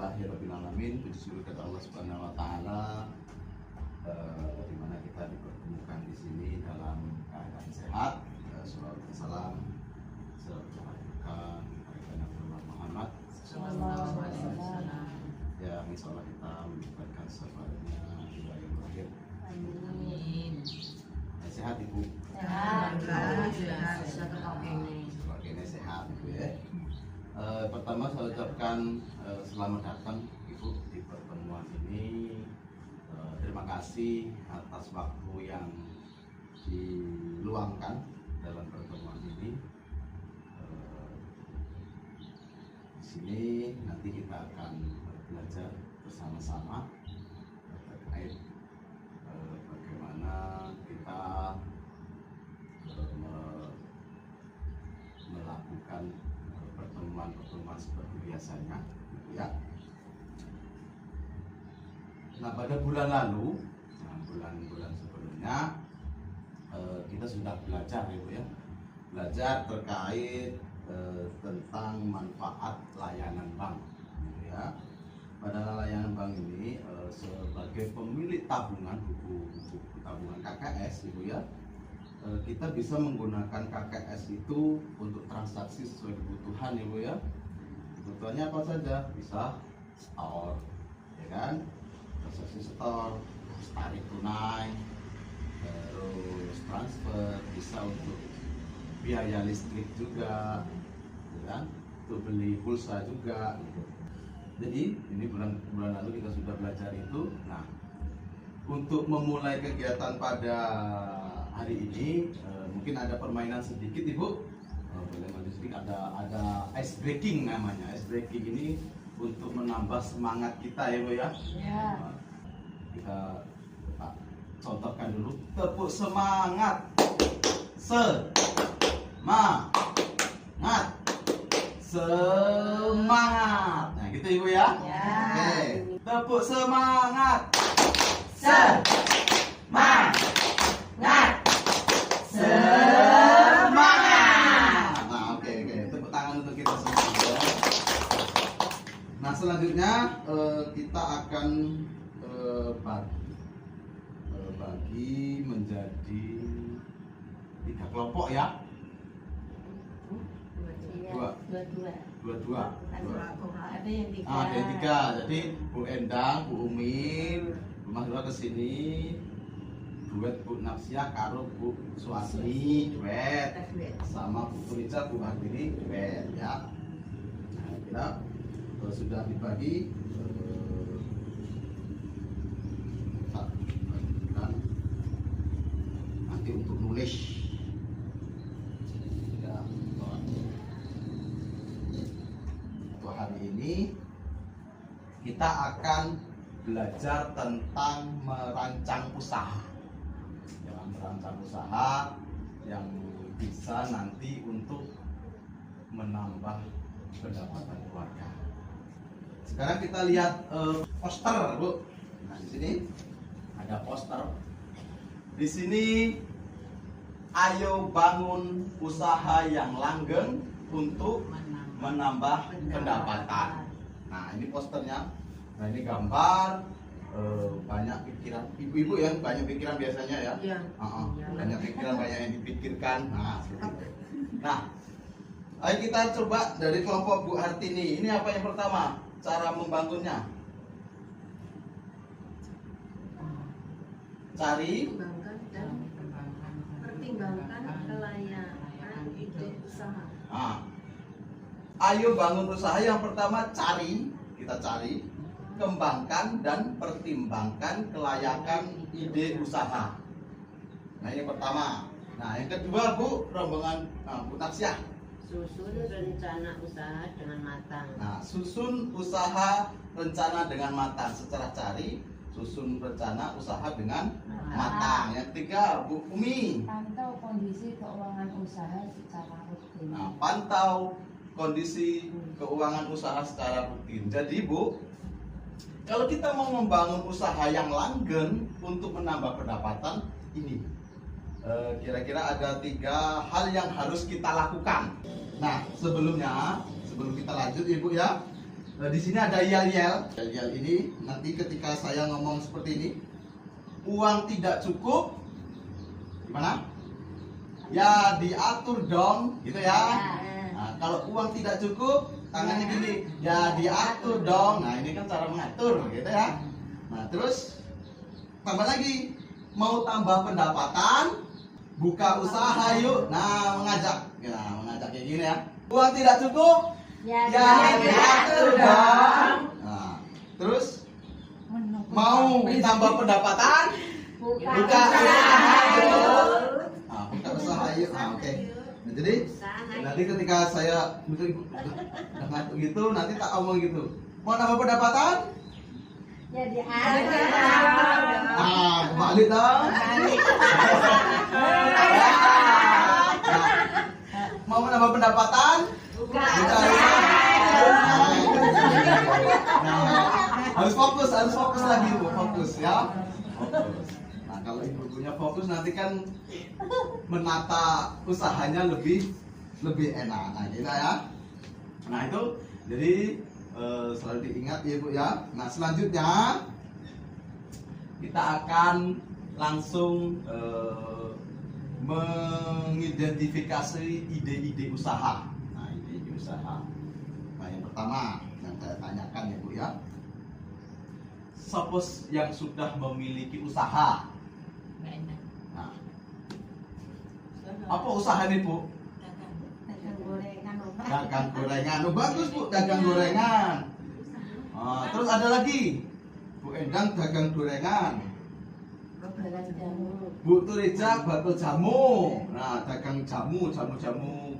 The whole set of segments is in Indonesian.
Alhamdulillahirobbilalamin. Puji syukur kepada Allah Subhanahu Wa Taala, di mana kita dipertemukan di sini dalam keadaan sehat. Salawat salam kepada Nabi Muhammad. Ya, insyaallah kita mendapatkan syafaatnya hingga yang terakhir. Amin. Sehat Ibu. Sehat. Ini sehat Ibu ya. Pertama saya ucapkan selamat datang Ibu di pertemuan ini. Terima kasih atas waktu yang diluangkan dalam pertemuan ini. Di sini nanti kita akan belajar bersama-sama terkait bagaimana kita melakukan pertemuan seperti biasanya, ya. Nah, pada bulan lalu, bulan-bulan sebelumnya kita sudah belajar, ya, belajar terkait tentang manfaat layanan bank, ya. Pada layanan bank ini sebagai pemilik tabungan buku tabungan KKS, Ibu ya, kita bisa menggunakan KKS itu untuk transaksi sesuai kebutuhan, Ibu ya. Kebutuhannya apa saja? Bisa store, ya kan? Transaksi store, tarik tunai, terus transfer, bisa untuk biaya listrik juga, ya kan? Untuk beli pulsa juga, gitu. Jadi ini bulan lalu kita sudah belajar itu. Nah, untuk memulai kegiatan pada hari ini mungkin ada permainan sedikit, Ibu. Boleh sedikit, ada ice breaking namanya. Ice breaking ini untuk menambah semangat kita, ya Bu ya. Ya. Kita contohkan dulu. Tepuk semangat. Semangat. Nah, gitu Ibu ya. Ya. Oke. Tepuk semangat. Nah, selanjutnya kita akan bagi menjadi 3 kelompok ya. Dua. Ada yang 3. Ada yang 3. Jadi Bu Endang, Bu Umi, Bu Mahdura kesini, duet Bu Nafsiah karo Bu Suasni, duet, sama Bu Turica, Bu Hardini, duet ya. Nah, kita sudah dibagi nanti untuk nulis ya. Untuk hari ini kita akan belajar tentang merancang usaha, merancang usaha yang bisa nanti untuk menambah pendapatan keluarga. Sekarang kita lihat poster, Bu. Nah, di sini ada poster. Di sini, ayo bangun usaha yang langgeng untuk menambah pendapatan. Nah, ini posternya. Nah, ini gambar banyak pikiran ibu-ibu ya, banyak pikiran biasanya ya. Iya. Banyak pikiran, banyak yang dipikirkan. Nah, seperti itu. Nah, ayo kita coba dari kelompok Bu Hartini. Ini apa yang pertama? Cara membangunnya. Cari, pertimbangkan kelayakan ide usaha. nah, ayo bangun usaha. Yang pertama cari, kita cari, kembangkan dan pertimbangkan kelayakan ide usaha. Nah, ini pertama. Nah, yang kedua Bu, rombongan Bu Nafsiah. Susun rencana usaha dengan matang. Nah, susun usaha rencana dengan matang. Secara cari, susun rencana usaha dengan matang. Yang ketiga, Bu Umi. Pantau kondisi keuangan usaha secara rutin. Nah, pantau kondisi keuangan usaha secara rutin. Jadi, Bu, kalau kita mau membangun usaha yang langgeng untuk menambah pendapatan, ini kira-kira ada 3 hal yang harus kita lakukan. Nah, sebelum kita lanjut Ibu ya, di sini ada yel-yel. Yel-yel ini nanti ketika saya ngomong seperti ini, uang tidak cukup, gimana? Ya diatur dong, gitu ya. Nah, kalau uang tidak cukup, tangannya gini, ya diatur dong. Nah ini kan cara mengatur, gitu ya. Nah terus tambah lagi, mau tambah pendapatan, buka usaha yuk. Nah mengajak, kayak gini ya. Uang tidak cukup, ya diatur dong. Nah terus mau tambah pendapatan, buka usaha yuk. Nah, buka usaha yuk. Nah oke. Nah, jadi nanti ketika saya udah ngantuk gitu, nanti tak omong gitu. Mau nambah pendapatan? Jadi Kembali dong. Mau menambah pendapatan? Buka. Harus fokus lagi Bu, fokus ya. Fokus. Nah, kalau ibu-ibunya fokus nanti kan menata usahanya lebih enak. Nah, gitu ya. Nah, itu jadi selalu diingat ya Bu ya. Nah selanjutnya kita akan langsung mengidentifikasi ide-ide usaha. Nah ide-ide usaha. Nah yang pertama yang saya tanyakan ya Bu ya, suppose yang sudah memiliki usaha. Nah apa usaha ini Bu? Dagang gorengan. Oh, bagus Bu, dagang gorengan. Terus ada lagi Bu Endang dagang gorengan. Bu Tureja bakul jamu. Nah, dagang jamu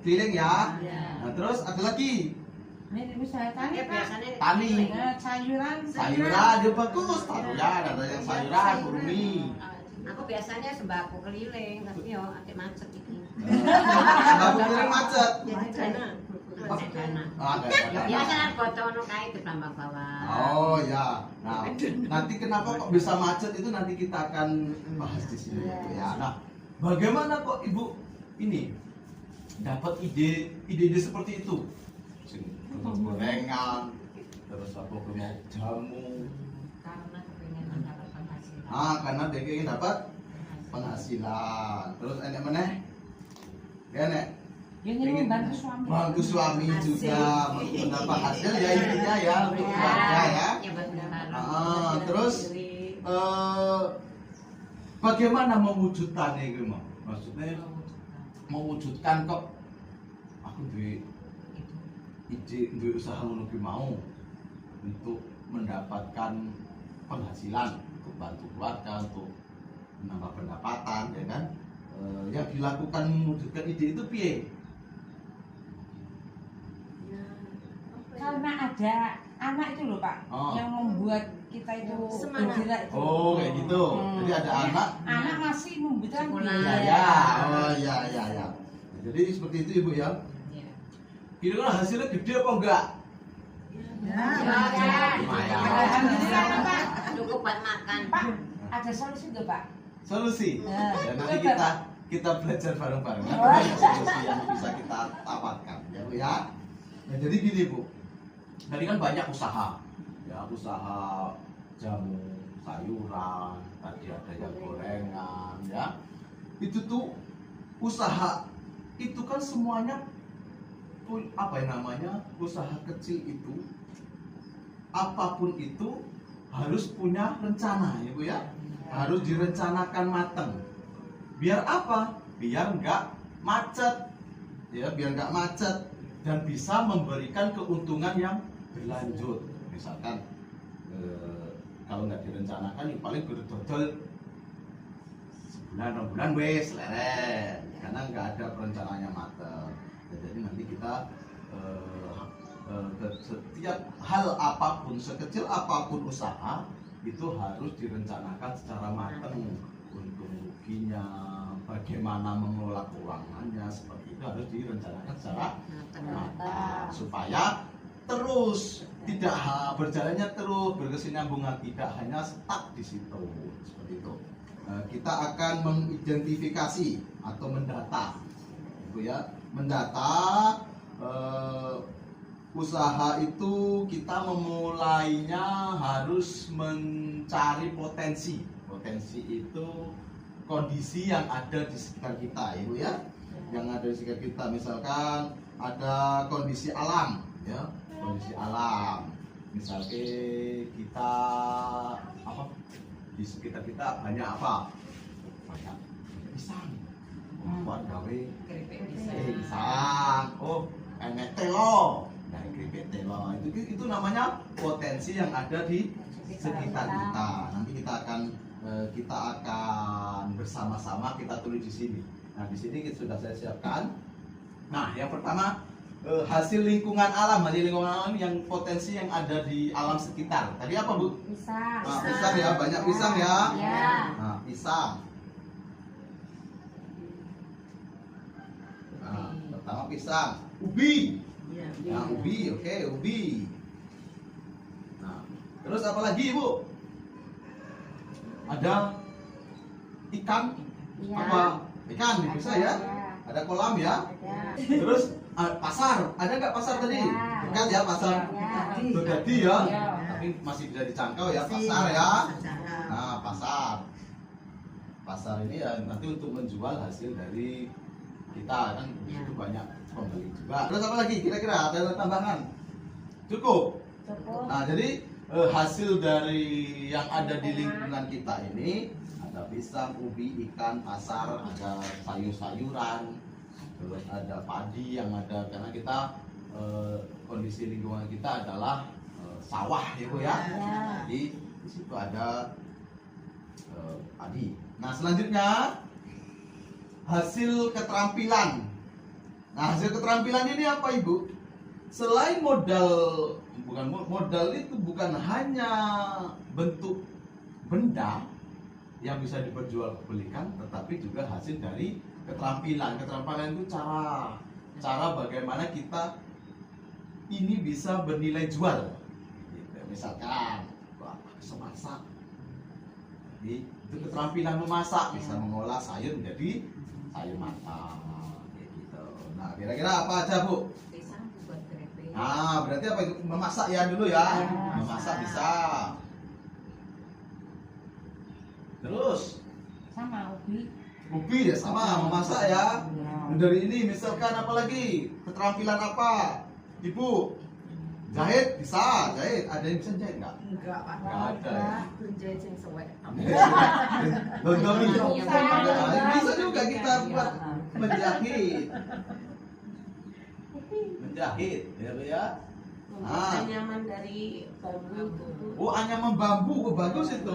keliling ya. Nah, terus ada lagi. Ini usaha tani Pak. Tani. Sayuran. Ya bagus. Sayuran, ada yang sayuran, kurmi. Aku biasanya sembako keliling, tapi yo akeh macet iki. Sembako keliling macet. Biasa foto ono kae ditambah bawah. Oh ya. Nah, nanti kenapa kok bisa macet itu nanti kita akan bahas di sini ya. Nah, bagaimana kok Ibu ini dapat ide seperti itu? Gorengan, terus apa mau jamu. Karena kepengen mendapat penghasilan. Karena dia ingin dapat penghasilan. Terus enek meneh? Enek Ingin membantu suami juga mendapat hasil ya intinya ya untuk keluarga ya. Terus bagaimana mewujudkannya gitu Mak? Maksudnya mewujudkan kok aku duwe ide duwe usaha ngono ki mau untuk mendapatkan penghasilan untuk bantu keluarga, untuk menambah pendapatan ya kan. Yang dilakukan mewujudkan ide itu piye? Karena ada anak itu loh Pak, yang membuat kita itu bergerak itu. Oh kayak gitu. Jadi ada anak masih membutuhkan biaya. Oh ya. Jadi seperti itu Ibu ya. Kira-kira hasilnya gede apa enggak? Lumayan. Alhamdulillah Pak. Cukup buat makan. Pak, ada solusi nggak Pak? Solusi. Dan nanti kita belajar bareng-bareng ya. Oh. Solusi yang bisa kita dapatkan ya Bu ya. Nah jadi gini Bu. Tadi kan banyak usaha. Ya, usaha jamu, sayuran, tadi ada yang gorengan ya. Itu tuh usaha itu kan semuanya apa yang namanya usaha kecil itu, apapun itu harus punya rencana ya Bu ya, harus direncanakan matang. Biar apa? Biar nggak macet ya, biar nggak macet dan bisa memberikan keuntungan yang berlanjut. Misalkan kalau nggak direncanakan ya paling berdodol sebulan 2 bulan wes leren karena nggak ada perencanaannya matang. Jadi nanti kita setiap hal apapun, sekecil apapun usaha itu harus direncanakan secara matang. Untung ruginya, bagaimana mengelola keuangannya, seperti itu harus direncanakan secara matang supaya terus tidak berjalannya terus berkesinambungan, tidak hanya stuck di situ seperti itu. Kita akan mengidentifikasi atau mendata, itu ya, mendata usaha itu kita memulainya harus mencari potensi. Potensi itu kondisi yang ada di sekitar kita, Ibu ya. Yang ada di sekitar kita, misalkan ada kondisi alam, ya, kondisi alam. Misalnya kita apa? Di sekitar kita banyak apa? Banyak pisang. Buat gawe pisang. Oh, enek telo. Dari keripik telo. Itu namanya potensi yang ada di sekitar kita. Nanti kita akan bersama-sama kita tulis di sini. Nah, di sini sudah saya siapkan. Nah, yang pertama hasil lingkungan alam yang potensi yang ada di alam sekitar. Tadi apa, Bu? Pisang. Nah, pisang ya, banyak pisang ya. Ya. Nah, pisang. Nah, pertama pisang, ubi. Nah, ubi, oke, ubi. Nah, terus apa lagi, Bu? Ada ikan, Ya. apa? Ikan bisa ya? Ada kolam ya? Ada. Terus pasar, ada nggak pasar tadi? Ada. Dekat ya pasar. Ya. Berdadi ya, Ya. tapi masih bisa dijangkau ya pasar ya. Nah, pasar. Pasar ini ya nanti untuk menjual hasil dari kita kan itu banyak pembeli juga. Terus apa lagi? Kira-kira ada tambahan? Cukup. Cukup. Nah, jadi hasil dari yang ada di lingkungan kita ini ada pisang, ubi, ikan, pasar, ada sayur-sayuran, terus ada padi yang ada karena kita kondisi lingkungan kita adalah sawah ya Bu ya. Jadi di situ ada padi. Nah, selanjutnya hasil keterampilan. Nah, hasil keterampilan ini apa Ibu? Selain modal itu bukan hanya bentuk benda yang bisa diperjualbelikan, tetapi juga hasil dari keterampilan. Keterampilan itu cara bagaimana kita ini bisa bernilai jual. Gitu. Misalkan, wah, bisa masak. Jadi, itu keterampilan memasak, bisa mengolah sayur menjadi sayur matang. Gitu. Nah, kira-kira apa aja Bu? Nah, berarti apa itu? Memasak ya dulu ya. Memasak bisa. Terus Sama ubi. ubi ya sama memasak ya. Dari ini misalkan apa lagi? Keterampilan apa? Ibu jahit bisa, jahit. Ada yang bisa jahit nggak? Enggak, Pak. Nggak ada. Ya? Penjahit yang sewek. Dondori. Bisa. Nah, bisa juga kita buat menjahit. Menjahit ya Bu ya. Anyaman dari bambu itu. Oh, anyaman bambu, oh, bagus itu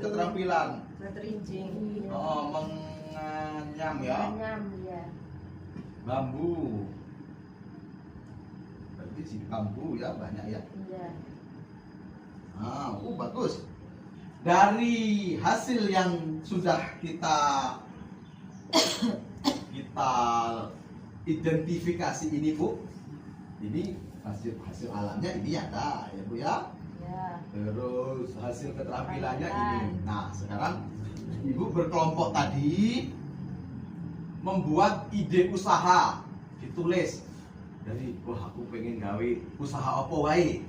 keterampilan. Berterincing. Oh, menganyam ya. Anyam ya. Bambu. Berarti sini bambu ya banyak ya. Iya. Ah, bagus. Dari hasil yang sudah kita identifikasi ini Bu, ini hasil alamnya ini ada ya Bu ya. Ya. Terus hasil keterampilannya ini. Nah, sekarang Ibu berkelompok tadi membuat ide usaha, ditulis dari wah aku pengen gawe usaha apa wae.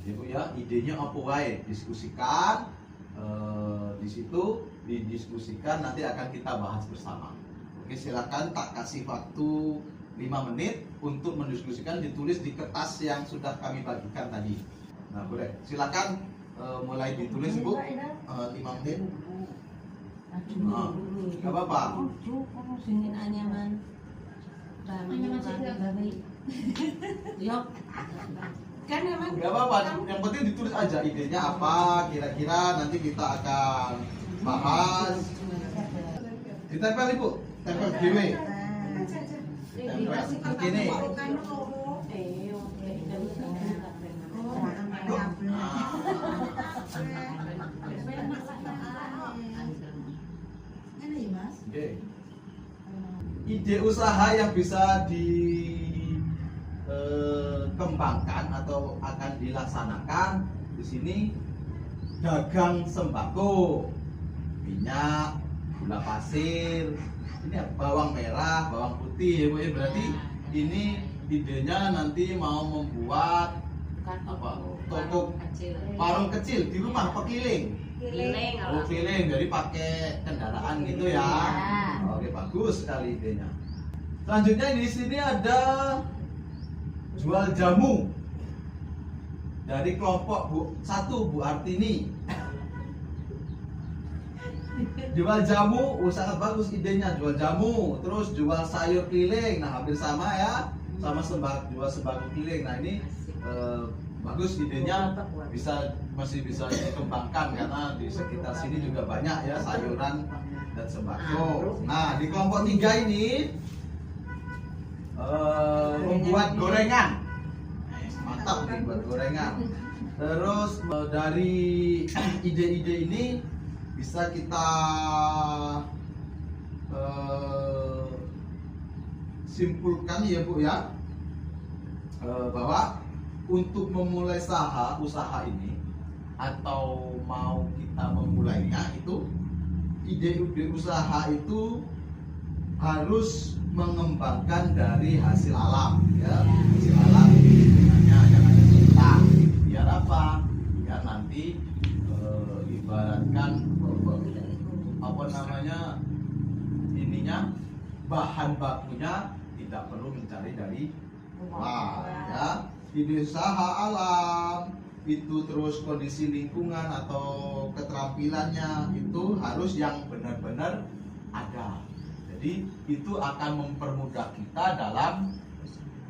Ya Bu ya, idenya apa wae, diskusikan di situ didiskusikan nanti akan kita bahas bersama. Oke, silakan tak kasih waktu 5 menit untuk mendiskusikan, ditulis di kertas yang sudah kami bagikan tadi. Nah, boleh. Silakan mulai ditulis Bu. 5 menit. Enggak apa-apa. Ingin anyaman. Yuk. Kan emang Enggak apa-apa. Yang penting ditulis aja idenya apa, kira-kira nanti kita akan bahas. Ditempel Ibu, tempel dewe. Tempel ini. Ide usaha yang bisa dikembangkan atau akan dilaksanakan di sini dagang sembako, minyak, gula pasir, ini bawang merah, bawang putih ya Bu. Berarti ini idenya nanti mau membuat apa? Toko warung kecil di rumah apa keliling? Keliling. Oh keliling, jadi pakai kendaraan gitu ya. Oke bagus sekali idenya. Selanjutnya di sini ada jual jamu dari kelompok Bu Artini. Jual jamu, sangat bagus idenya, jual jamu, terus jual sayur keliling. Nah hampir sama ya, sama jual sembako keliling. Nah ini bagus idenya, masih bisa dikembangkan karena di sekitar sini juga banyak ya sayuran dan sembako. Nah di kelompok 3 ini membuat gorengan. Mantap nih buat gorengan. Terus dari ide-ide ini bisa kita simpulkan ya Bu ya, bahwa untuk memulai usaha ini atau mau kita memulainya itu ide-ide usaha itu harus mengembangkan dari hasil alam ya, hasil alam sebenarnya yang ada di kita. Biar apa? Biar nanti ibaratkan apa namanya ininya, bahan bakunya tidak perlu mencari dari luar ya. Ide usaha alam itu, terus kondisi lingkungan atau keterampilannya itu harus yang benar-benar ada. Jadi itu akan mempermudah kita dalam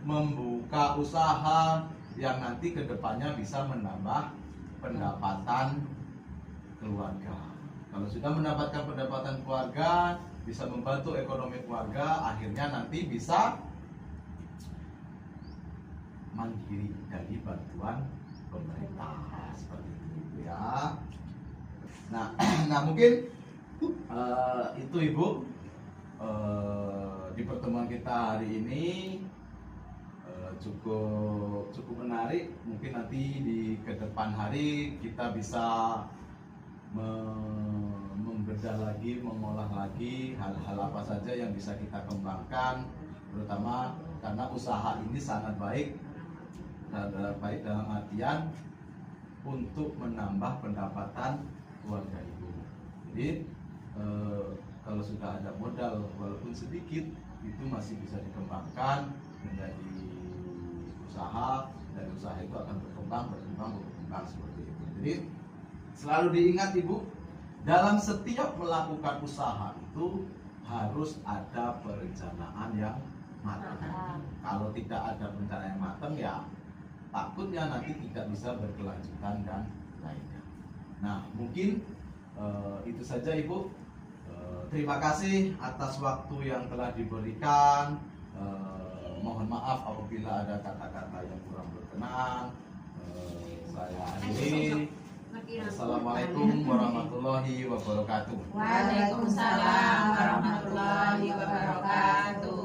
membuka usaha yang nanti kedepannya bisa menambah pendapatan keluarga. Kalau sudah mendapatkan pendapatan keluarga, bisa membantu ekonomi keluarga, akhirnya nanti bisa mandiri dari bantuan pemerintah seperti itu ya. Nah mungkin itu Ibu di pertemuan kita hari ini cukup menarik. Mungkin nanti di kedepan hari kita bisa membedah lagi, mengolah lagi hal-hal apa saja yang bisa kita kembangkan, terutama karena usaha ini sangat baik dalam artian untuk menambah pendapatan keluarga Ibu. Jadi kalau sudah ada modal walaupun sedikit, itu masih bisa dikembangkan menjadi usaha, dan usaha itu akan berkembang seperti itu. Jadi selalu diingat Ibu, dalam setiap melakukan usaha itu harus ada perencanaan yang matang. Kalau tidak ada perencanaan yang matang ya takutnya nanti tidak bisa berkelanjutan dan lainnya. Nah mungkin itu saja Ibu. Terima kasih atas waktu yang telah diberikan. Mohon maaf apabila ada kata-kata yang kurang berkenan. Saya akhiri. Assalamualaikum warahmatullahi wabarakatuh. Waalaikumsalam warahmatullahi wabarakatuh.